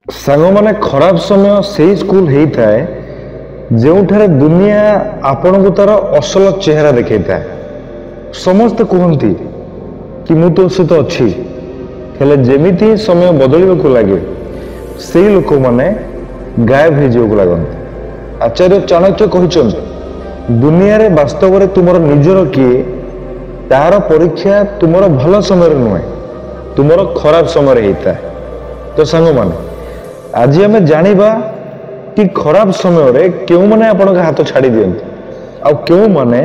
सांग माने खराब समय से स्कूल होता है जो दुनिया आपण को तार असल चेहरा देखा था। समस्ते कहती कि मु तो सहित अच्छी हेले जेमिति समय बदल लगे से लोक मैंने गायब हो लगते। आचार्य चाणक्य कहते दुनिया रे वास्तव में तुम निजर किए तार परीक्षा तुम भल समय नुहे तुम खराब समय होता है। तो सांग माने आज आम जाना कि खराब समय क्यों मैंने आपण हाथ छाड़ी दियंती आ क्यों मैंने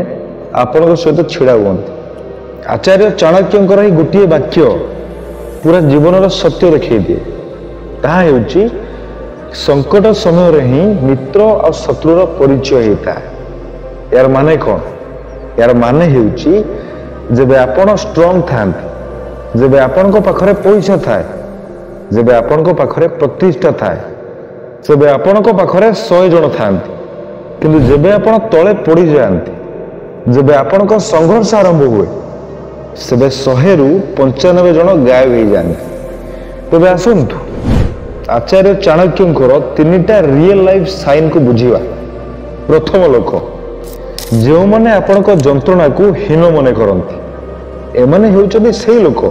आपण सहित छिड़ा हुअंती। आचार्य चाणक्यंकर ही गोटे वाक्य पूरा जीवन सत्य देखा दिए ताहा हेउची संकट समय ही मित्र और शत्रुर परिचय होता है। यार माने कौन? यार माने हेउची जब आपण स्ट्रांग थांती जब आपण को पाखरे पैसा थाए जब आपण को पाखरे प्रतिष्ठा थाए जब आपण को पाखरे 100 जन थांती किंतु जब आपण तले पड़ी जाती जब आपण को संघर्ष आरंभ हुए सेबे 100 रु 95 जन गायब हो जाते। तेज आसतु आचार्य चाणक्यंकर 3टा रियल लाइफ साइन को बुझीवा। प्रथम लोक जो माने आपण को जंत्रणा को हीन मने करती एमाने हेउचନ୍ତି सेही लोक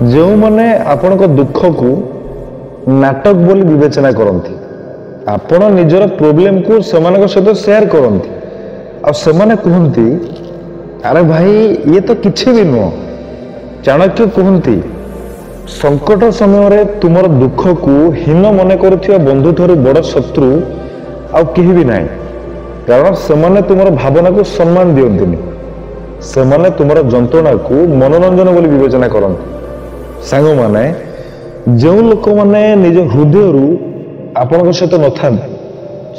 जो माने आपण को दुख को नाटक बोली विवेचना करती आपण निजर प्रॉब्लम को सेमानक सहित शेयर करती आ सेमाने कहती अरे भाई ये तो किसी भी नुह। चाणक्य कहती संकट समय तुमर दुख को हीन मन कर बंधु ठारू बड़ शत्रु आ केही भी नहीं कारण सेमाने तुमर भावना को सम्मान दियंतिनी सेमाने तुमर जंत्रणा को मनोरंजन बोली विवेचना करती। सांग माने जो लोक माने निज हृदय आपण सहित न था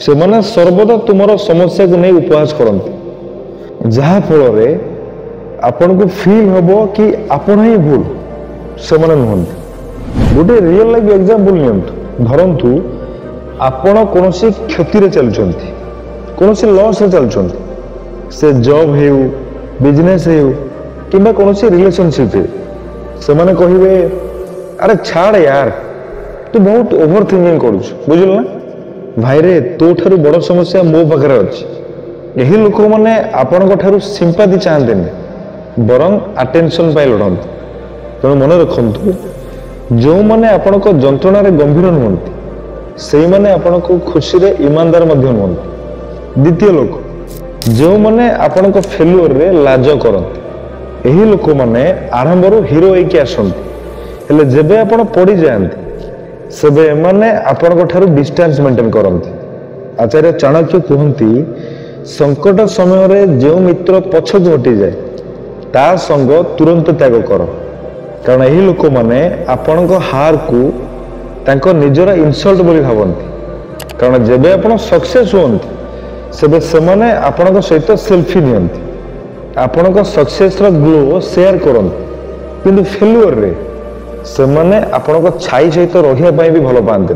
से माने सर्वदा तुमर समस्या को नहीं उपहास करती जहा फल आपण को फील हबो कि आपण ही भूल से माने नुहंती। गोटे रियल लाइफ एग्जांपल नियंतु धरंतु आपण कोनोसी क्षति रे चलचंती कोनोसी लॉस रे चलचंती से जॉब हेउ बिजनेस हेउ किबा कोनोसी रिलेशनशिप हे से माने कहिबे अरे छाड़ यार तू बहुत ओवर थिंकिंग करूछ बुझल ना भाई रे तो ठारू बड़ समस्या मो पाखरे अछि। यही लोक माने आपण को ठारू सिंपैथी चाहते बरं अटेंशन पाई लड़ती। तेणु मन रखु जो मैंने आपण को जंत्रणा रे गंभीर नुहंती से माने आपण को खुशी रे ईमानदार मध्य नुहंती। द्वितीय लोक जो मैंने आपण को फेल्युअर रे लाज करती यही लोक माने आरंभरू हीरो होइके आसंती हेले जेबे आपण पड़ी जाती सेबे एमाने आपण को ठारू डिस्टेंस मेंटेन करती। आचार्य चाणक्य कहती संकट समय रे जो मित्र पछक हटि जाए ता संग तुरंत त्याग कर कारण यही लोक माने आपण को हार को तांको निजरा इनसल्ट बोली भावंती कारण जेबे आपण सक्सेस होंती सेबे सेमाने आपण को सहित सेल्फी नियंती आपण को सक्सेस रो ग्लो शेयर करंती किंतु फेल्युअर रे सेमाने आपण को छाई सहित रहिया पई भी भलो पांते।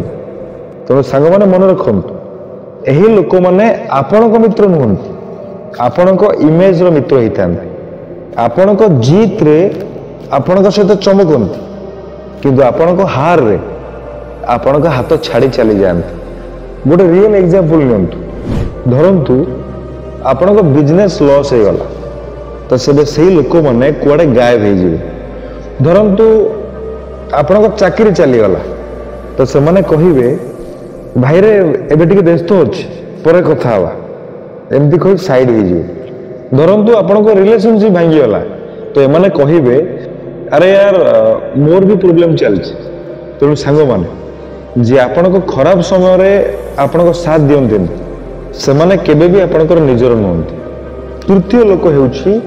तेणु सांग माने मन रखंतु एही लोक माने आपण को मित्र नुहंती आपण को इमेज रो मित्र हितांती आपण को जीत रे आपण को सहित चमकंती किंतु आपण को हार रे आपण को हाथ छाड़ी चली जाती। गोटे रियल एग्जांपल नियंतु धरंतु आपण को बिजनेस लॉस हो गला तो सेबे सेही लोक माने कुआडे गायब हो जिवे। धरंतु आपण को चाकरी चली गला तो से माने कहिबे भाई रे एबे टिके व्यस्त अछि परे कथा हवा एमती कहि साइड हो जिवे। धरंतु आपण को रिलेशनशिप भांगी गला तो एमाने कहिबे अरे यार मोर भी प्रॉब्लम चलछि। तेणु सांग माने जे आपण को खराब समय रे आपण को साथ दियंतिनी से माने केबे भी आपण को निजर नुहंती। तृतीय लोक हेउछि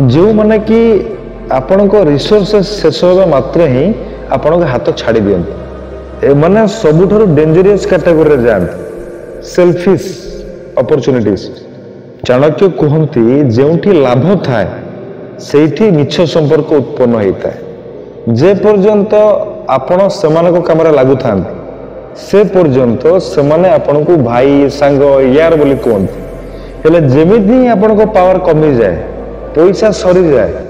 जो माने कि आपण को रिसोर्सेस शेष होगा मात्र ही आपण को हाथ छाड़ी दियंती ए माने सबुठारु डेंजरियस कैटेगरी रे जानती सेल्फिश अपॉर्चुनिटीज। चाणक्य कहती जेउठी लाभ थाए सेठी मिछ संपर्क उत्पन्न होता है जे पर्यंत आपण सेमानक कामरे लागू थांती से पर्यंत सेमाने आपण को भाई सांग यार बोली कहती हेले जेमिति आपण को पावर कमी जाए पैसा सरी जाए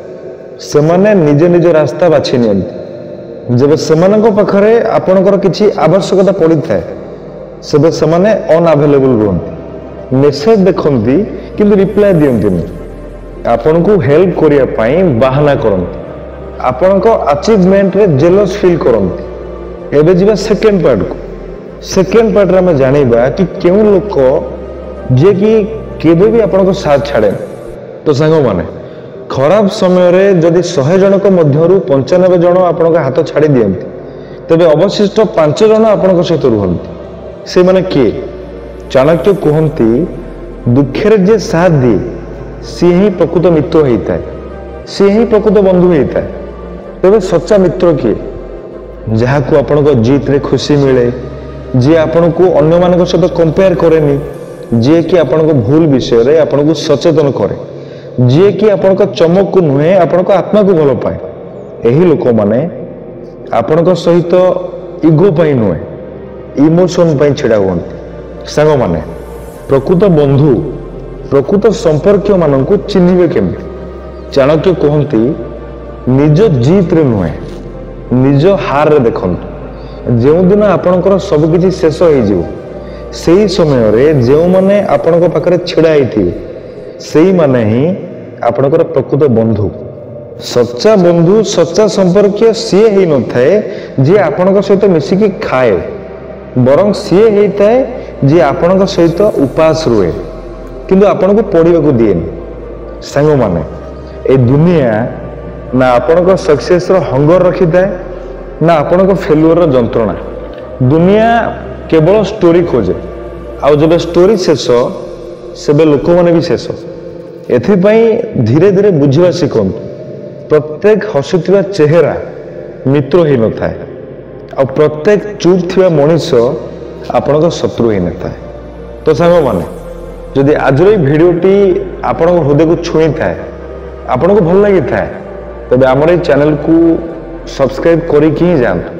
सेमाने निज निज रास्ता बाछि नियंती ଯେବେ ସେମାନଙ୍କ ପାଖରେ ଆପଣଙ୍କର କିଛି ଆବଶ୍ୟକତା ପଡ଼ିଥାଏ ସେବେ ସେମାନେ ଅନଆଭେଲେବୁଲ ରୁହନ୍ତି, ମେସେଜ ଦେଖନ୍ତି କିନ୍ତୁ ରିପ୍ଲାଏ ଦିଅନ୍ତିନି, ଆପଣଙ୍କୁ ହେଲ୍ପ କରିବା ପାଇଁ ବାହାନା କରନ୍ତି, ଆପଣଙ୍କ ଆଚିଭମେଣ୍ଟରେ ଜେଲସ୍ ଫିଲ୍ କରନ୍ତି। ଏବେ ଯିବା ସେକେଣ୍ଡ ପାର୍ଟକୁ। ସେକେଣ୍ଡ ପାର୍ଟରେ ଆମେ ଜାଣିବା କି କେଉଁ ଲୋକ ଯିଏକି କେବେ ବି ଆପଣଙ୍କ ସାଥ ଛାଡ଼େନି। ତ ସାଙ୍ଗମାନେ, ଖରାପ ସମୟରେ ଯଦି 100 ଜଣଙ୍କ ମଧ୍ୟରୁ 95 ଜଣ ଆପଣଙ୍କ ହାତ ଛାଡ଼ି ଦିଅନ୍ତି, ତେବେ ଅବଶିଷ୍ଟ 5 ଜଣ ଆପଣଙ୍କ ସହିତ ରୁହନ୍ତି। ସେମାନେ କିଏ? ଚାଣକ୍ୟ କୁହନ୍ତି, ଦୁଃଖରେ ଯିଏ ସାଥ ଦିଏ ସିଏ ହିଁ ପ୍ରକୃତ ମିତ୍ର ହେଇଥାଏ, ସିଏ ହିଁ ପ୍ରକୃତ ବନ୍ଧୁ ହେଇଥାଏ। ତେବେ ସଚ୍ଚା ମିତ୍ର କିଏ? ଯାହାକୁ ଆପଣଙ୍କ ଜିତରେ ଖୁସି ମିଳେ, ଯିଏ ଆପଣଙ୍କୁ ଅନ୍ୟମାନଙ୍କ ସହିତ କମ୍ପେୟାର କରେନି, ଯିଏକି ଆପଣଙ୍କ ଭୁଲ ବିଷୟରେ ଆପଣଙ୍କୁ ସଚେତନ କରେ, ଯିଏକି ଆପଣଙ୍କ ଚମକକୁ ନୁହେଁ ଆପଣଙ୍କ ଆତ୍ମାକୁ ଭଲ ପାଏ। ଏହି ଲୋକମାନେ ଆପଣଙ୍କ ସହିତ ଇଗୋ ପାଇଁ ନୁହେଁ, ଇମୋସନ ପାଇଁ ଛିଡ଼ା ହୁଅନ୍ତି। ସାଙ୍ଗମାନେ, ପ୍ରକୃତ ବନ୍ଧୁ ପ୍ରକୃତ ସମ୍ପର୍କୀୟ ମାନଙ୍କୁ ଚିହ୍ନିବେ କେମିତି? ଚାଣକ୍ୟ କୁହନ୍ତି, ନିଜ ଜିତରେ ନୁହେଁ ନିଜ ହାରରେ ଦେଖନ୍ତୁ। ଯେଉଁଦିନ ଆପଣଙ୍କର ସବୁକିଛି ଶେଷ ହେଇଯିବ, ସେହି ସମୟରେ ଯେଉଁମାନେ ଆପଣଙ୍କ ପାଖରେ ଛିଡ଼ା ହେଇଥିବେ ସେଇମାନେ ହିଁ ଆପଣଙ୍କର ପ୍ରକୃତ ବନ୍ଧୁ। ସଚ୍ଚା ବନ୍ଧୁ, ସଚ୍ଚା ସମ୍ପର୍କୀୟ ସିଏ ହେଇନଥାଏ ଯିଏ ଆପଣଙ୍କ ସହିତ ମିଶିକି ଖାଏ, ବରଂ ସିଏ ହେଇଥାଏ ଯିଏ ଆପଣଙ୍କ ସହିତ ଉପାସ ରୁହେ କିନ୍ତୁ ଆପଣଙ୍କୁ ପଢ଼ିବାକୁ ଦିଏନି। ସାଙ୍ଗମାନେ, ଏ ଦୁନିଆ ନା ଆପଣଙ୍କ ସକ୍ସେସର ହଙ୍ଗର ରଖିଥାଏ ନା ଆପଣଙ୍କ ଫେଲୁଅରର ଯନ୍ତ୍ରଣା। ଦୁନିଆ କେବଳ ଷ୍ଟୋରି ଖୋଜେ, ଆଉ ଯେବେ ଷ୍ଟୋରି ଶେଷ ସେବେ ଲୋକମାନେ ବି ଶେଷ। ଏଥିପାଇଁ ଧୀରେ ଧୀରେ ବୁଝିବା ଶିଖନ୍ତୁ, ପ୍ରତ୍ୟେକ ହସୁଥିବା ଚେହେରା ମିତ୍ର ହେଇନଥାଏ, ଆଉ ପ୍ରତ୍ୟେକ ଚୁପ୍ ଥିବା ମଣିଷ ଆପଣଙ୍କ ଶତ୍ରୁ ହେଇନଥାଏ। ତ ସାଙ୍ଗମାନେ, ଯଦି ଆଜିର এই ଭିଡ଼ିଓଟି ଆପଣଙ୍କ ହୃଦୟକୁ ଛୁଇଁଥାଏ, ଆପଣଙ୍କୁ ଭଲ ଲାଗିଥାଏ, ତେବେ ଆମର এই ଚ୍ୟାନେଲକୁ ସବସ୍କ୍ରାଇବ୍ କରିକି ହିଁ ଯାଆନ୍ତୁ।